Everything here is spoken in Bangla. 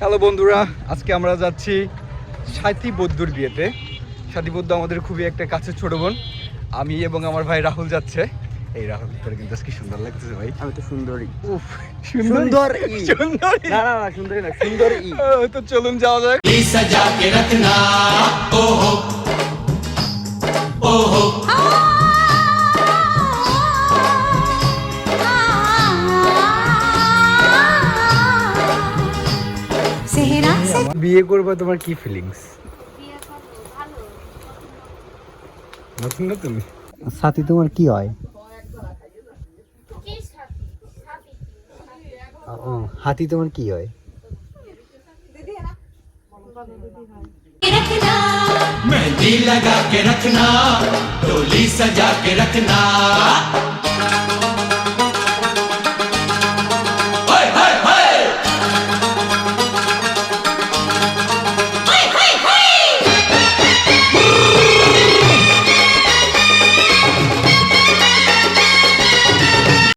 হ্যালো বন্ধুরা, আজকে আমরা যাচ্ছি সাথী বদ্যুর বিয়েতে। সাথী বদ্যু আমাদের খুবই একটা কাছের ছোট বোন। আমি এবং আমার ভাই রাহুল যাচ্ছে। এই রাহুল, তোর কিন্তু আজকে সুন্দর লাগতেছে ভাই। আমি তো সুন্দরী। উফ, সুন্দরী। সুন্দরী না না না, সুন্দরী না, সুন্দরী। তো চলুন যাওয়া যাক। सजा के रखना ओ हो বিয়ে করবো, তোমার কি ফিলিংস? নতুন নতুন সাথী তোমার কি হয়? হাতি তোমার কি হয়? मेहंदी लगा के रखना डोली सजा के रखना